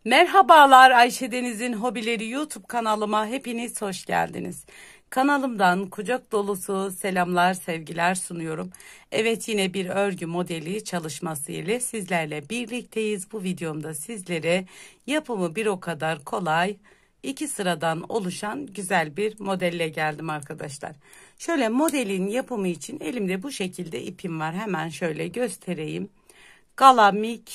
Merhabalar, Ayşe Deniz'in Hobileri YouTube kanalıma hepiniz hoş geldiniz. Kanalımdan kucak dolusu selamlar, sevgiler sunuyorum. Evet, yine bir örgü modeli çalışması ile sizlerle birlikteyiz. Bu videomda sizlere yapımı bir o kadar kolay, 2 sıradan oluşan güzel bir modelle geldim arkadaşlar. Şöyle modelin yapımı için elimde bu şekilde ipim var. Hemen şöyle göstereyim. Galamik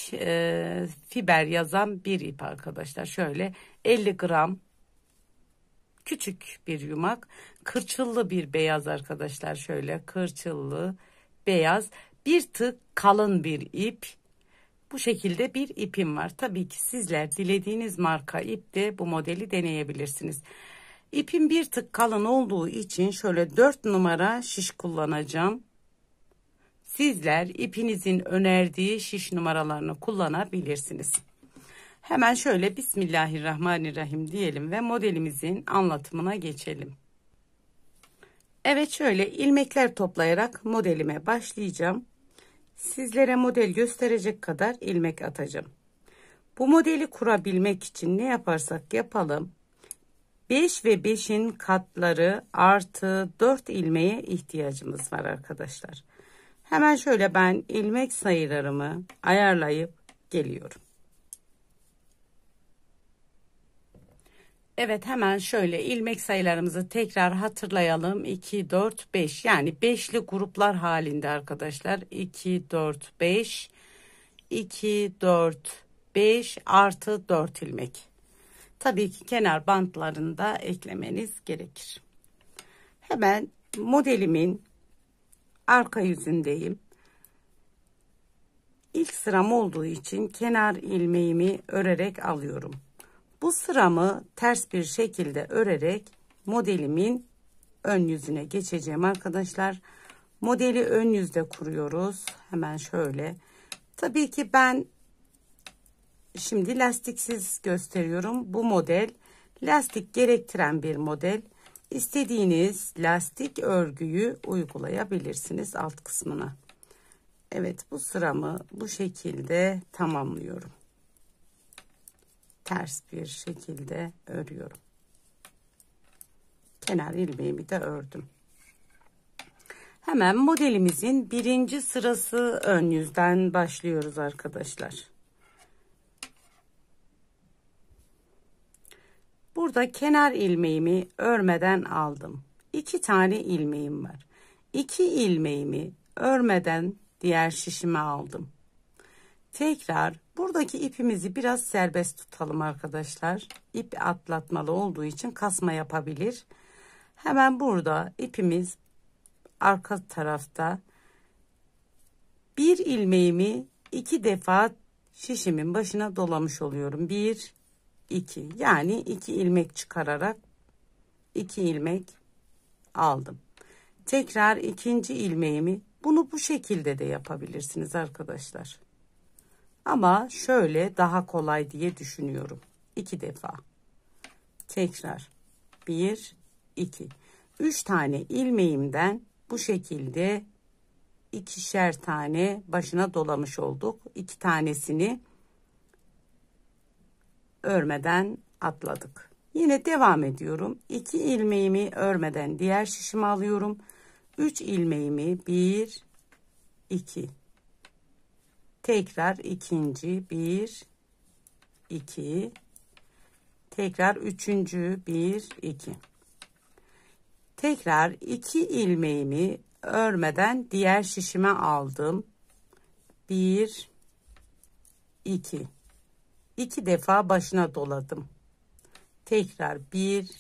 fiber yazan bir ip arkadaşlar. Şöyle 50 gram küçük bir yumak, kırçıllı bir beyaz arkadaşlar. Şöyle kırçıllı beyaz, bir tık kalın bir ip. Bu şekilde bir ipim var. Tabii ki sizler dilediğiniz marka ipte bu modeli deneyebilirsiniz. İpim bir tık kalın olduğu için şöyle 4 numara şiş kullanacağım. Sizler ipinizin önerdiği şiş numaralarını kullanabilirsiniz. Hemen şöyle Bismillahirrahmanirrahim diyelim ve modelimizin anlatımına geçelim. Evet, şöyle ilmekler toplayarak modelime başlayacağım. Sizlere model gösterecek kadar ilmek atacağım. Bu modeli kurabilmek için ne yaparsak yapalım 5 ve 5'in katları artı 4 ilmeğe ihtiyacımız var arkadaşlar. Hemen şöyle ben ilmek sayılarımı ayarlayıp geliyorum. Evet, hemen şöyle ilmek sayılarımızı tekrar hatırlayalım. 2, 4, 5 yani beşli gruplar halinde arkadaşlar. 2, 4, 5, 2, 4, 5 artı 4 ilmek. Tabii ki kenar bantlarını da eklemeniz gerekir. Hemen modelimin arka yüzündeyim. İlk sıram olduğu için kenar ilmeğimi örerek alıyorum. Bu sıramı ters bir şekilde örerek modelimin ön yüzüne geçeceğim arkadaşlar. Modeli ön yüzde kuruyoruz. Hemen şöyle. Tabii ki ben şimdi lastiksiz gösteriyorum. Bu model lastik gerektiren bir model. İstediğiniz lastik örgüyü uygulayabilirsiniz alt kısmına. Evet, bu sıramı bu şekilde tamamlıyorum. Ters bir şekilde örüyorum. Kenar ilmeğimi de ördüm. Hemen modelimizin birinci sırası ön yüzden başlıyoruz arkadaşlar. Burada kenar ilmeğimi örmeden aldım. 2 tane ilmeğim var. 2 ilmeğimi örmeden diğer şişime aldım. Tekrar buradaki ipimizi biraz serbest tutalım arkadaşlar. İp atlatmalı olduğu için kasma yapabilir. Hemen burada ipimiz arka tarafta. Bir ilmeğimi 2 defa şişimin başına dolamış oluyorum. 1, 2 yani 2 ilmek çıkararak 2 ilmek aldım. Tekrar ikinci ilmeğimi, bunu bu şekilde de yapabilirsiniz arkadaşlar. Ama şöyle daha kolay diye düşünüyorum. 2 defa. Tekrar 1, 2. 3 tane ilmeğimden bu şekilde 2'şer tane başına dolamış olduk. 2 tanesini örmeden atladık. Yine devam ediyorum. 2 ilmeğimi örmeden diğer şişime alıyorum. 3 ilmeğimi 1, 2. Tekrar ikinci 1, 2. Tekrar üçüncü 1, 2. Tekrar 2 ilmeğimi örmeden diğer şişime aldım. 1, 2. 2 defa başına doladım. Tekrar 1,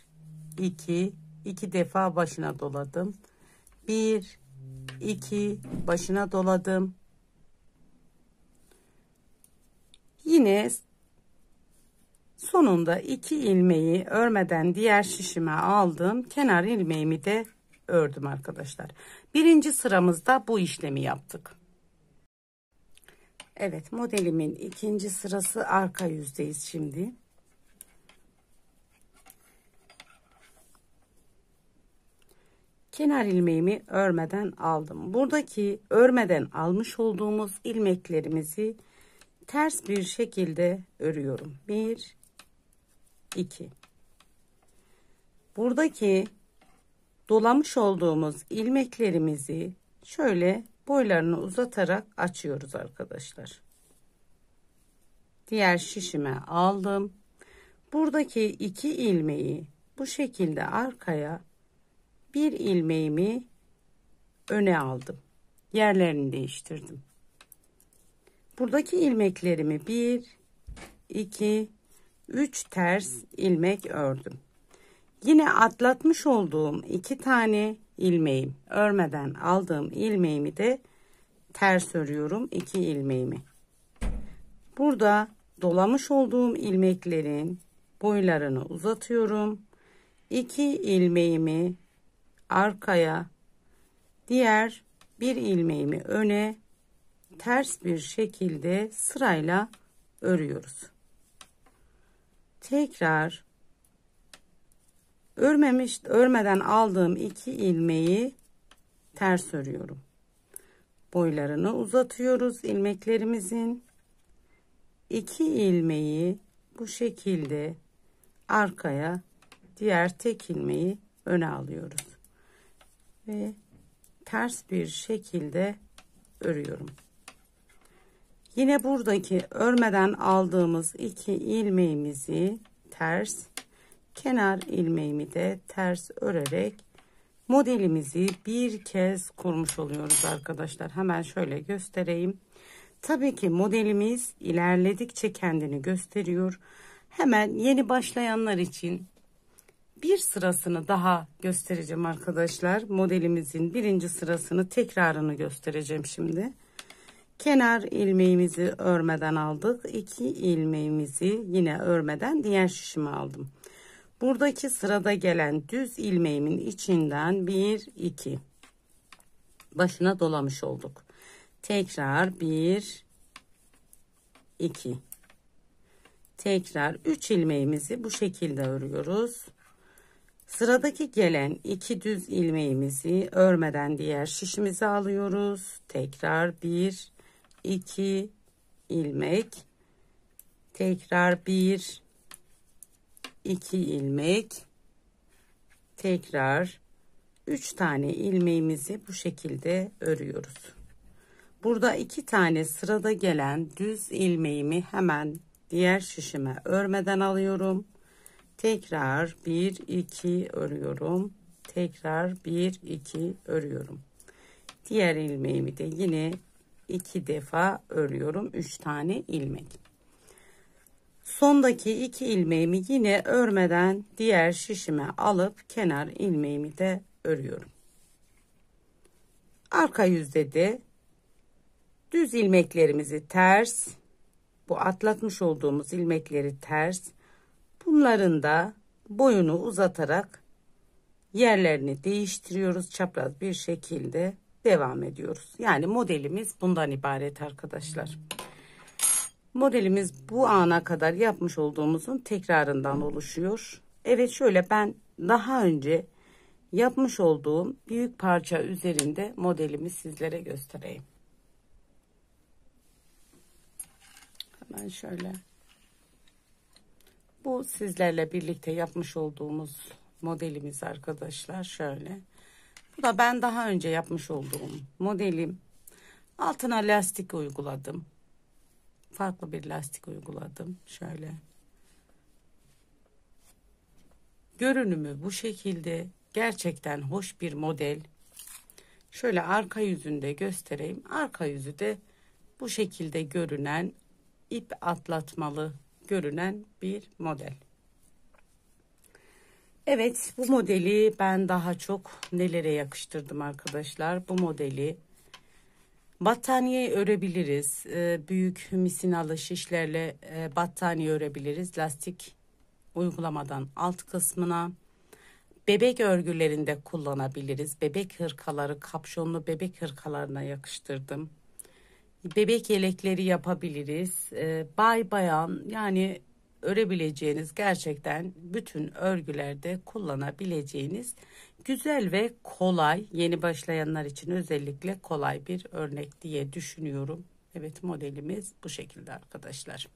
2. 2 defa başına doladım. 1, 2 başına doladım. Yine sonunda 2 ilmeği örmeden diğer şişime aldım. Kenar ilmeğimi de ördüm arkadaşlar. Birinci sıramızda bu işlemi yaptık. Evet, modelimin ikinci sırası arka yüzdeyiz şimdi. Kenar ilmeğimi örmeden aldım. Buradaki örmeden almış olduğumuz ilmeklerimizi ters bir şekilde örüyorum. 1 2. Buradaki dolamış olduğumuz ilmeklerimizi şöyle boylarını uzatarak açıyoruz arkadaşlar. Diğer şişime aldım. Buradaki 2 ilmeği bu şekilde arkaya, bir ilmeğimi öne aldım. Yerlerini değiştirdim. Buradaki ilmeklerimi 1 2 3 ters ilmek ördüm. Yine atlatmış olduğum 2 tane ilmeğim, örmeden aldığım ilmeğimi de ters örüyorum, 2 ilmeğimi. Burada dolamış olduğum ilmeklerin boylarını uzatıyorum. 2 ilmeğimi arkaya, diğer bir ilmeğimi öne ters bir şekilde sırayla örüyoruz. Tekrar örmeden aldığım 2 ilmeği ters örüyorum. Boylarını uzatıyoruz ilmeklerimizin. 2 ilmeği bu şekilde arkaya, diğer tek ilmeği öne alıyoruz ve ters bir şekilde örüyorum. Yine buradaki örmeden aldığımız 2 ilmeğimizi ters, kenar ilmeğimi de ters örerek modelimizi bir kez kurmuş oluyoruz arkadaşlar. Hemen şöyle göstereyim. Tabii ki modelimiz ilerledikçe kendini gösteriyor. Hemen yeni başlayanlar için bir sırasını daha göstereceğim arkadaşlar. Modelimizin birinci sırasını, tekrarını göstereceğim şimdi. Kenar ilmeğimizi örmeden aldık. 2 ilmeğimizi yine örmeden diğer şişime aldım. Buradaki sırada gelen düz ilmeğimin içinden 1 2 başına dolamış olduk. Tekrar 1 2, tekrar 3 ilmeğimizi bu şekilde örüyoruz. Sıradaki gelen 2 düz ilmeğimizi örmeden diğer şişimize alıyoruz. Tekrar 1 2 ilmek, tekrar 1 2 ilmek, tekrar 3 tane ilmeğimizi bu şekilde örüyoruz. Burada 2 tane sırada gelen düz ilmeğimi hemen diğer şişime örmeden alıyorum. Tekrar 1 2 örüyorum. Tekrar 1 2 örüyorum. Diğer ilmeğimi de yine 2 defa örüyorum. 3 tane ilmek. Sondaki 2 ilmeğimi yine örmeden diğer şişime alıp kenar ilmeğimi de örüyorum. Arka yüzde de düz ilmeklerimizi ters, bu atlatmış olduğumuz ilmekleri ters, bunların da boyunu uzatarak yerlerini değiştiriyoruz. Çapraz bir şekilde devam ediyoruz. Yani modelimiz bundan ibaret arkadaşlar. Modelimiz bu ana kadar yapmış olduğumuzun tekrarından oluşuyor. Evet, şöyle ben daha önce yapmış olduğum büyük parça üzerinde modelimi sizlere göstereyim. Hemen şöyle. Bu sizlerle birlikte yapmış olduğumuz modelimiz arkadaşlar, şöyle. Bu da ben daha önce yapmış olduğum modelim. Altına lastik uyguladım. Farklı bir lastik uyguladım. Şöyle. Görünümü bu şekilde. Gerçekten hoş bir model. Şöyle arka yüzünde göstereyim. Arka yüzü de bu şekilde görünen, ip atlatmalı görünen bir model. Evet, bu modeli ben daha çok nelere yakıştırdım arkadaşlar. Bu modeli battaniye örebiliriz. Büyük misinalı şişlerle battaniye örebiliriz. Lastik uygulamadan alt kısmına. Bebek örgülerinde kullanabiliriz. Bebek hırkaları, kapşonlu bebek hırkalarına yakıştırdım. Bebek yelekleri yapabiliriz. Bay bayan, yani örebileceğiniz, gerçekten bütün örgülerde kullanabileceğiniz güzel ve kolay, yeni başlayanlar için özellikle kolay bir örnek diye düşünüyorum. Evet, modelimiz bu şekilde arkadaşlar.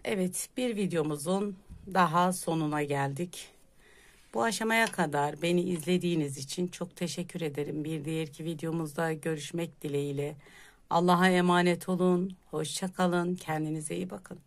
Evet, bir videomuzun daha sonuna geldik. Bu aşamaya kadar beni izlediğiniz için çok teşekkür ederim. Bir diğerki videomuzda görüşmek dileğiyle. Allah'a emanet olun. Hoşça kalın. Kendinize iyi bakın.